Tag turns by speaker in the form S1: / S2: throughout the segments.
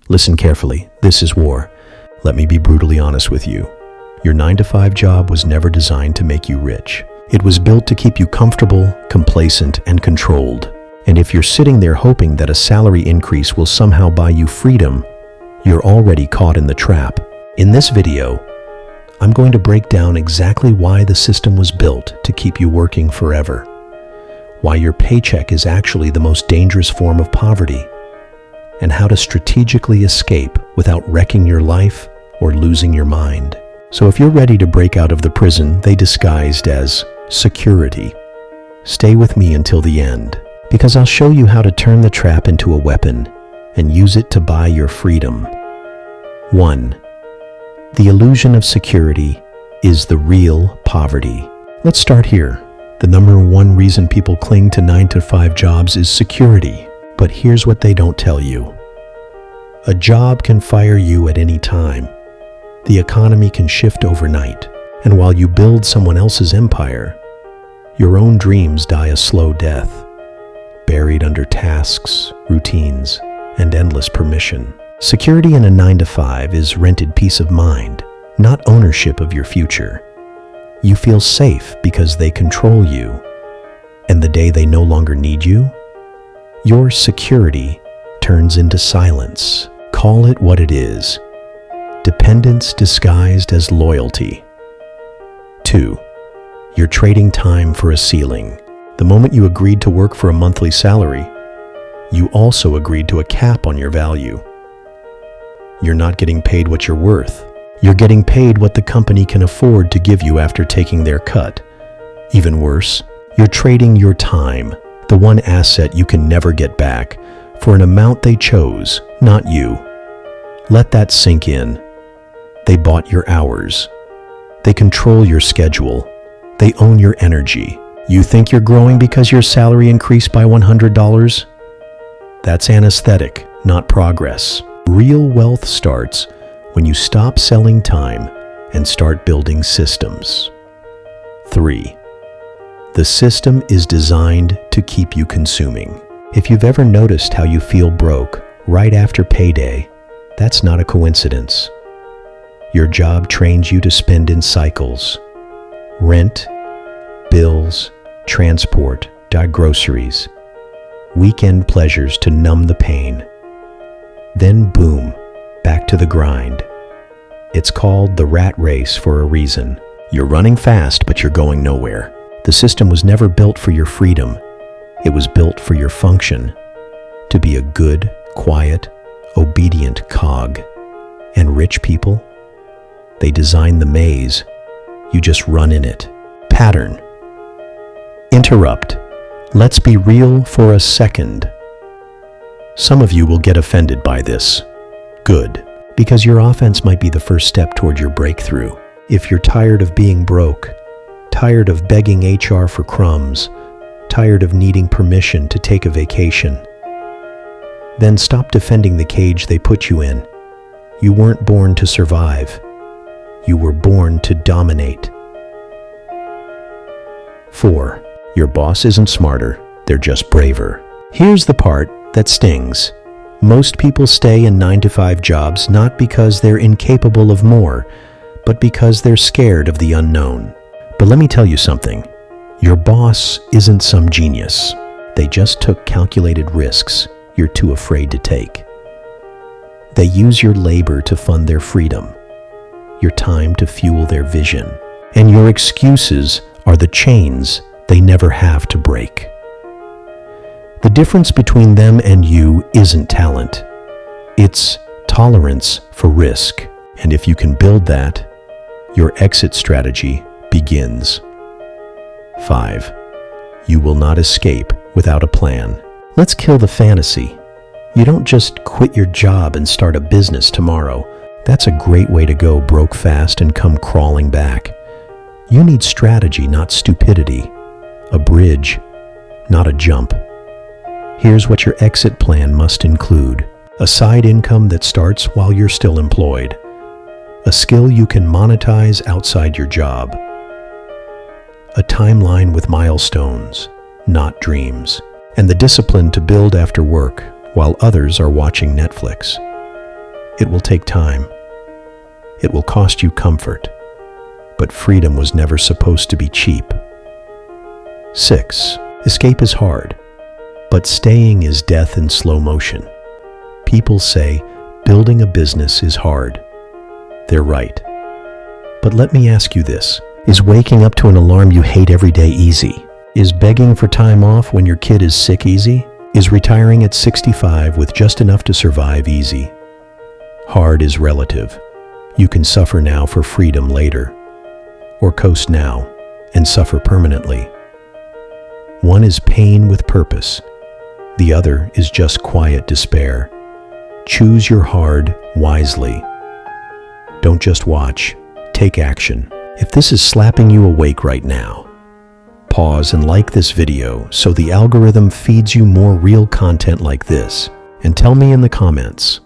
S1: Listen carefully, this is war. Let me be brutally honest with you. Your 9-to-5 job was never designed to make you rich. It was built to keep you comfortable, complacent, and controlled. And if you're sitting there hoping that a salary increase will somehow buy you freedom, you're already caught in the trap. In this video, I'm going to break down exactly why the system was built to keep you working forever. Why your paycheck is actually the most dangerous form of poverty, and how to strategically escape without wrecking your life or losing your mind. So if you're ready to break out of the prison they disguised as security, stay with me until the end, because I'll show you how to turn the trap into a weapon and use it to buy your freedom. 1. The illusion of security is the real poverty. Let's start here. The number one reason people cling to 9-to-5 jobs is security. But here's what they don't tell you. A job can fire you at any time. The economy can shift overnight. And while you build someone else's empire, your own dreams die a slow death, buried under tasks, routines, and endless permission. Security in a 9-to-5 is rented peace of mind, not ownership of your future. You feel safe because they control you. And the day they no longer need you, your security turns into silence. Call it what it is. Dependence disguised as loyalty. 2. You're trading time for a ceiling. The moment you agreed to work for a monthly salary, you also agreed to a cap on your value. You're not getting paid what you're worth. You're getting paid what the company can afford to give you after taking their cut. Even worse, you're trading your time, the one asset you can never get back, for an amount they chose, not you. Let that sink in. They bought your hours. They control your schedule. They own your energy. You think you're growing because your salary increased by $100? That's anesthetic, not progress. Real wealth starts when you stop selling time and start building systems. 3. The system is designed to keep you consuming. If you've ever noticed how you feel broke right after payday, that's not a coincidence. Your job trains you to spend in cycles. Rent, bills, transport, groceries, weekend pleasures to numb the pain. Then boom, back to the grind. It's called the rat race for a reason. You're running fast, but you're going nowhere. The system was never built for your freedom. It was built for your function, to be a good, quiet, obedient cog. And rich people, they design the maze. You just run in it. Pattern. Interrupt. Let's be real for a second. Some of you will get offended by this. Good, because your offense might be the first step toward your breakthrough. If you're tired of being broke, tired of begging HR for crumbs, tired of needing permission to take a vacation, then stop defending the cage they put you in. You weren't born to survive. You were born to dominate. 4. Your boss isn't smarter, they're just braver. Here's the part that stings. Most people stay in 9-to-5 jobs not because they're incapable of more, but because they're scared of the unknown. But let me tell you something. Your boss isn't some genius. They just took calculated risks you're too afraid to take. They use your labor to fund their freedom, your time to fuel their vision, and your excuses are the chains they never have to break. The difference between them and you isn't talent. It's tolerance for risk. And if you can build that, your exit strategy begins. 5. You will not escape without a plan. Let's kill the fantasy. You don't just quit your job and start a business tomorrow. That's a great way to go broke fast and come crawling back. You need strategy, not stupidity. A bridge, not a jump. Here's what your exit plan must include. A side income that starts while you're still employed. A skill you can monetize outside your job. A timeline with milestones, not dreams. And the discipline to build after work while others are watching Netflix. It will take time. It will cost you comfort. But freedom was never supposed to be cheap. 6. Escape is hard, but staying is death in slow motion. People say building a business is hard. They're right. But let me ask you this. Is waking up to an alarm you hate every day easy? Is begging for time off when your kid is sick easy? Is retiring at 65 with just enough to survive easy? Hard is relative. You can suffer now for freedom later, or coast now and suffer permanently. One is pain with purpose. The other is just quiet despair. Choose your hard wisely. Don't just watch, take action. If this is slapping you awake right now, pause and like this video so the algorithm feeds you more real content like this. And tell me in the comments,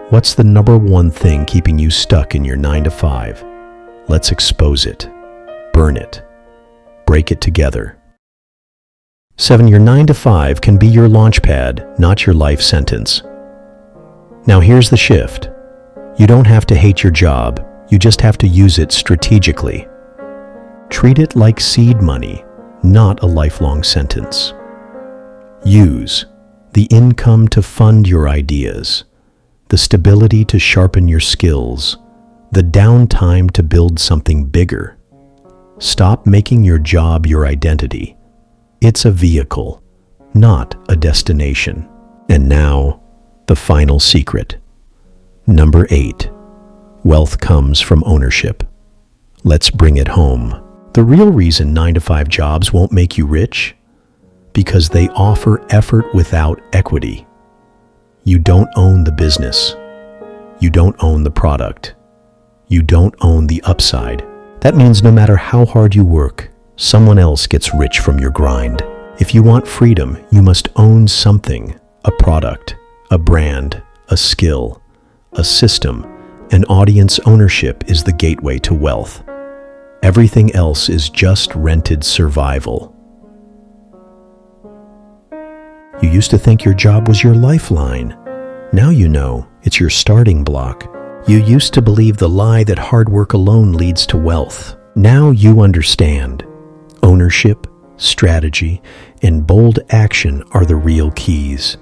S1: what's the number one thing keeping you stuck in your 9 to 5? Let's expose it, burn it, break it together. 7. Your 9 to 5 can be your launchpad, not your life sentence. Now here's the shift. You don't have to hate your job, you just have to use it strategically. Treat it like seed money, not a lifelong sentence. Use the income to fund your ideas, the stability to sharpen your skills, the downtime to build something bigger. Stop making your job your identity. It's a vehicle, not a destination. And now, the final secret. Number 8. Wealth comes from ownership. Let's bring it home. The real reason 9 to 5 jobs won't make you rich? Because they offer effort without equity. You don't own the business. You don't own the product. You don't own the upside. That means no matter how hard you work, someone else gets rich from your grind. If you want freedom, you must own something, a product, a brand, a skill, a system. And audience ownership is the gateway to wealth. Everything else is just rented survival. You used to think your job was your lifeline. Now you know it's your starting block. You used to believe the lie that hard work alone leads to wealth. Now you understand. Ownership, strategy, and bold action are the real keys.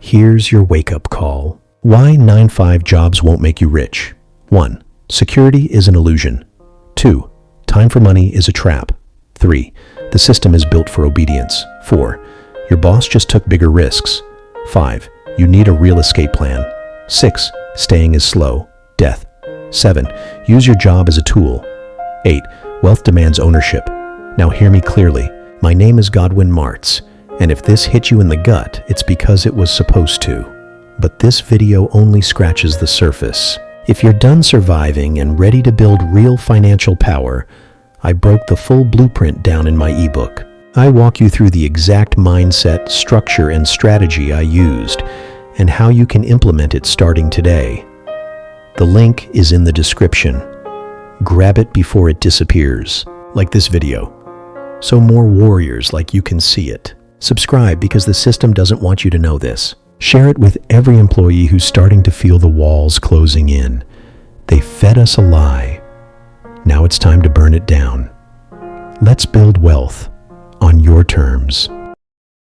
S1: Here's your wake-up call. Why 9-5 jobs won't make you rich? 1. Security is an illusion. 2. Time for money is a trap. 3. The system is built for obedience. 4. Your boss just took bigger risks. 5. You need a real escape plan. 6. Staying is slow. Death. 7. Use your job as a tool. 8. Wealth demands ownership. Now hear me clearly. My name is Godwin Martz, and if this hit you in the gut, it's because it was supposed to. But this video only scratches the surface. If you're done surviving and ready to build real financial power, I broke the full blueprint down in my ebook. I walk you through the exact mindset, structure, and strategy I used, and how you can implement it starting today. The link is in the description. Grab it before it disappears, like this video, so more warriors like you can see it. Subscribe because the system doesn't want you to know this. Share it with every employee who's starting to feel the walls closing in. They fed us a lie. Now it's time to burn it down. Let's build wealth on your terms.